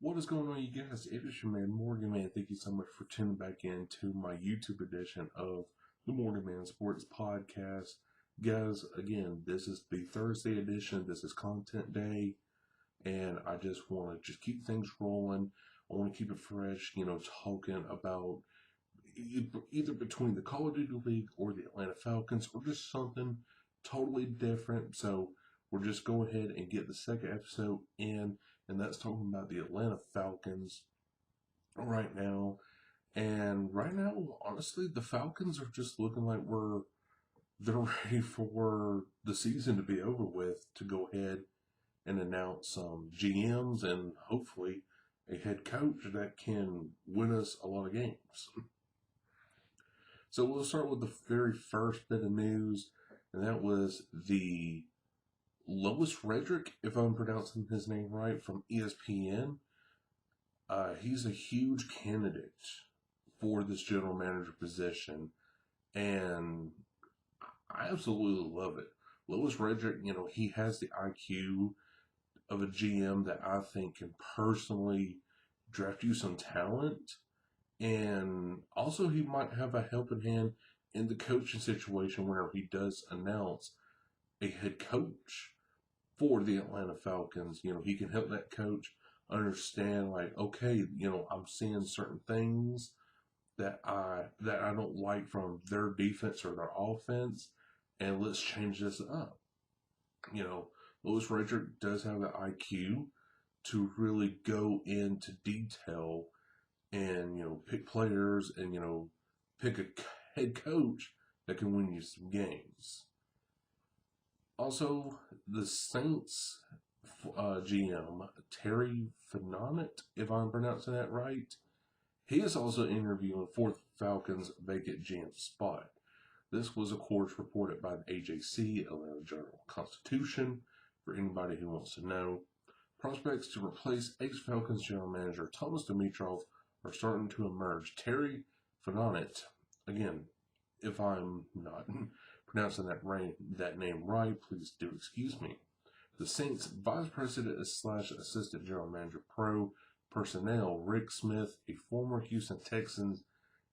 What is going on, you guys? It is your man, Morgan Man. Thank you so much for tuning back in to my YouTube edition of the Morgan Man Sports Podcast. Guys, again, this is the Thursday edition. This is content day, and I just want to just keep things rolling. I want to keep it fresh, talking about either between the Call of Duty League or the Atlanta Falcons or just something totally different. So we'll just go ahead and get the second episode in, and that's talking about the Atlanta Falcons right now. And right now, honestly, the Falcons are just looking like they're ready for the season to be over with to go ahead and announce some GMs and hopefully a head coach that can win us a lot of games. So we'll start with the very first bit of news, and that was the Louis Riddick, if I'm pronouncing his name right, from ESPN. He's a huge candidate for this general manager position, and I absolutely love it. Louis Riddick, he has the IQ of a GM that I think can personally draft you some talent. And also, he might have a helping hand in the coaching situation whenever he does announce a head coach for the Atlanta Falcons. He can help that coach understand, like, okay, I'm seeing certain things that I don't like from their defense or their offense, and let's change this up. Louis Riddick does have the IQ to really go into detail and pick players and pick a head coach that can win you some games. Also, the Saints GM Terry Fontenot, if I'm pronouncing that right, he is also interviewing for the Falcons' vacant GM spot. This was, of course, reported by the AJC, Atlanta Journal-Constitution, for anybody who wants to know. Prospects to replace ex-Falcons general manager Thomas Dimitroff are starting to emerge. Terry Fontenot, again, if I'm not pronouncing that name right, please do excuse me. The Saints vice president / assistant general manager pro personnel, Rick Smith, a former Houston Texans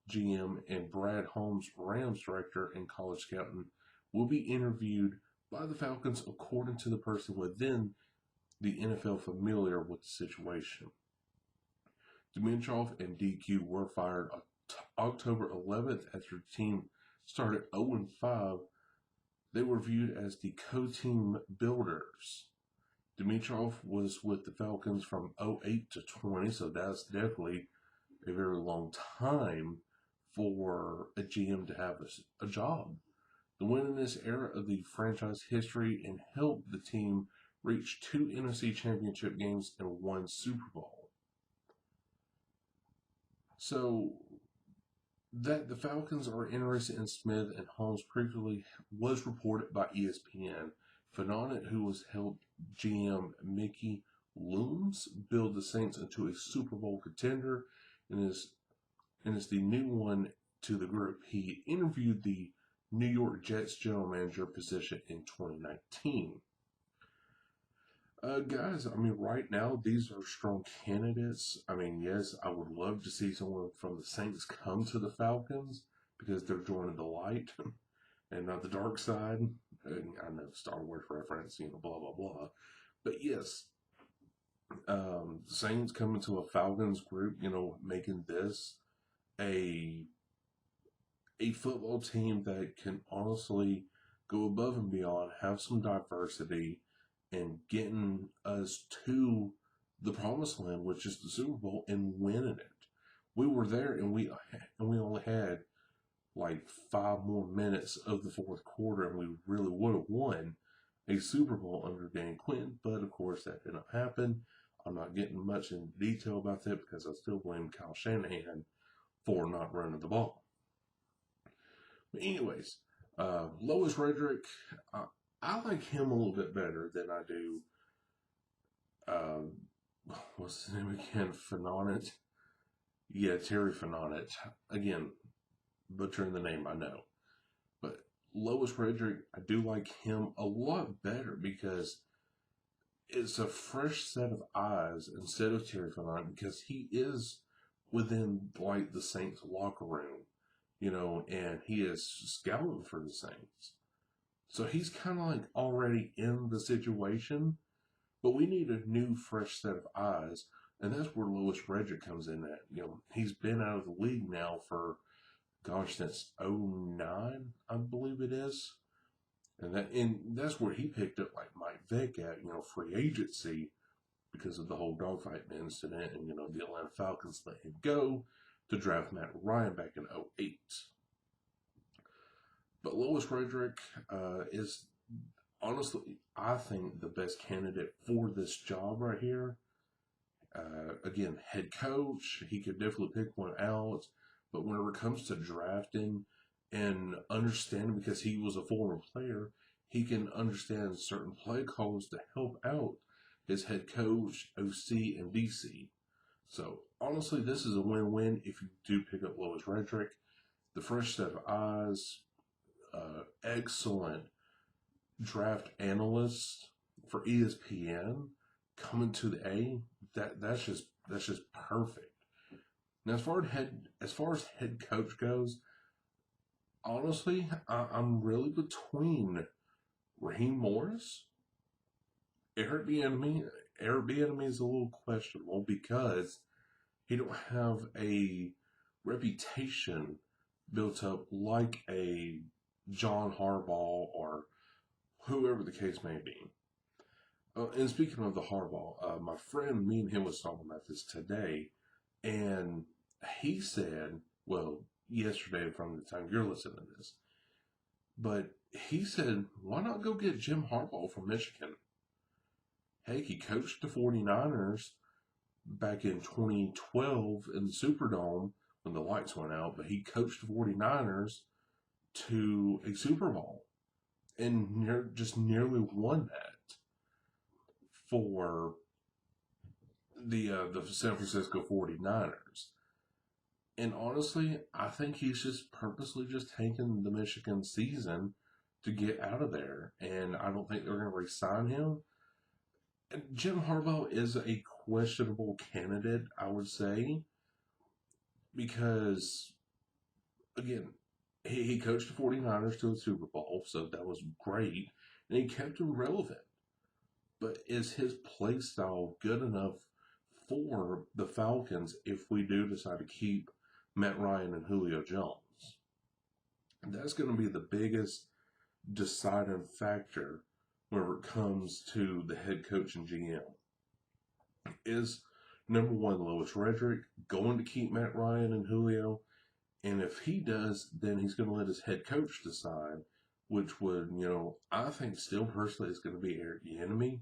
GM, and Brad Holmes, Rams director and college scouting, will be interviewed by the Falcons according to the person within the NFL familiar with the situation. Dimitroff and DQ were fired October 11th after the team started 0-5. They were viewed as the co-team builders. Dimitroff was with the Falcons from 08 to 20, so that's definitely a very long time for a GM to have a job. The winningest era of the franchise history and helped the team reach 2 NFC championship games and 1 Super Bowl. So that the Falcons are interested in Smith and Holmes previously was reported by ESPN. Fontenot, who has helped GM Mickey Looms build the Saints into a Super Bowl contender and is the new one to the group. He interviewed the New York Jets general manager position in 2019. Guys, right now, these are strong candidates. Yes, I would love to see someone from the Saints come to the Falcons because they're joining the light and not the dark side. And I know Star Wars reference, blah, blah, blah. But yes, Saints coming to a Falcons group, making this a football team that can honestly go above and beyond, have some diversity, and getting us to the promised land, which is the Super Bowl, and winning it. We were there, and we only had like 5 more minutes of the fourth quarter, and we really would have won a Super Bowl under Dan Quinn. But of course, that didn't happen. I'm not getting much in detail about that because I still blame Kyle Shanahan for not running the ball. But anyways, Louis Riddick, I like him a little bit better than I do. What's his name again? Fontenot. Yeah, Terry Fontenot. Again, butchering the name, I know. But Louis Riddick, I do like him a lot better because it's a fresh set of eyes instead of Terry Fontenot because he is within like the Saints locker room, and he is scouting for the Saints. So he's kind of like already in the situation, but we need a new, fresh set of eyes, and that's where Louis Riddick comes in at. He's been out of the league now for, gosh, since '09, I believe it is. And that's where he picked up like Mike Vick at, free agency because of the whole dogfight incident, and the Atlanta Falcons let him go to draft Matt Ryan back in '08. But Louis Riddick is honestly, I think, the best candidate for this job right here. Again, head coach, he could definitely pick one out. But whenever it comes to drafting and understanding, because he was a former player, he can understand certain play calls to help out his head coach, OC, and DC. So, honestly, this is a win-win if you do pick up Louis Riddick. The fresh set of eyes, excellent draft analyst for ESPN coming to the A. That's just perfect. Now, as far as head coach goes, honestly, I'm really between Raheem Morris. Eric Bieniemy is a little questionable because he don't have a reputation built up like a John Harbaugh or whoever the case may be. And speaking of the Harbaugh, my friend, me and him was talking about this today, and he said, well, yesterday from the time you're listening to this, but he said, why not go get Jim Harbaugh from Michigan? Heck, he coached the 49ers back in 2012 in the Superdome when the lights went out, but he coached the 49ers to a Super Bowl and just nearly won that for the San Francisco 49ers. And honestly, I think he's just purposely just tanking the Michigan season to get out of there. And I don't think they're going to re-sign him. And Jim Harbaugh is a questionable candidate, I would say, because, again, he coached the 49ers to the Super Bowl, so that was great. And he kept them relevant. But is his play style good enough for the Falcons if we do decide to keep Matt Ryan and Julio Jones? And that's going to be the biggest deciding factor whenever it comes to the head coach and GM. Is number one, Louis Riddick going to keep Matt Ryan and Julio? And if he does, then he's going to let his head coach decide, which would, I think still personally is going to be Eric Bieniemy,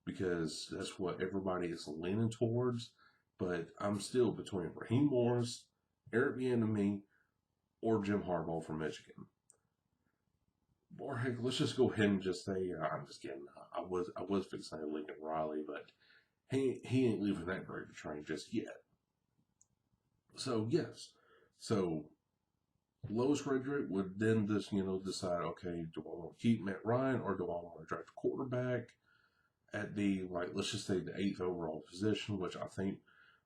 because that's what everybody is leaning towards. But I'm still between Raheem Morris, Eric Bieniemy, or Jim Harbaugh from Michigan. Or heck, let's just go ahead and just say, I'm just kidding. I was fixing to Lincoln Riley, but he ain't leaving that gravy train just yet. So yes, so Louis Riddick would then just decide, okay, do I want to keep Matt Ryan or do I want to draft a quarterback at the, let's just say the 8th overall position, which I think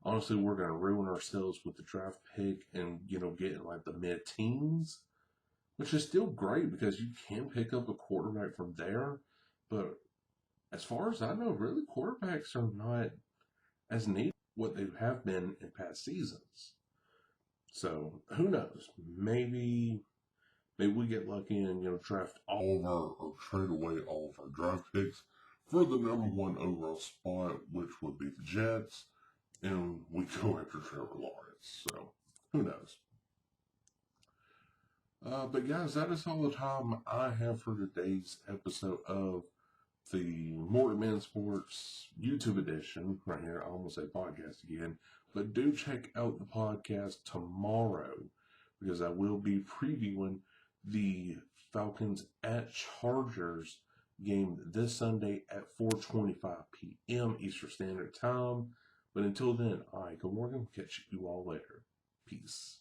honestly we're going to ruin ourselves with the draft pick and getting like the mid-teens. Which is still great because you can pick up a quarterback from there. But as far as I know, really quarterbacks are not as needed what they have been in past seasons. So who knows? Maybe we get lucky and draft all of our, or trade away all of our draft picks for the number one overall spot, which would be the Jets, and we go after Trevor Lawrence. So who knows? But guys, that is all the time I have for today's episode of the Morgan Man Sports YouTube edition right here. I almost say podcast again, but do check out the podcast tomorrow because I will be previewing the Falcons at Chargers game this Sunday at 4:25 p.m. Eastern Standard Time. But until then, good morning. Catch you all later. Peace.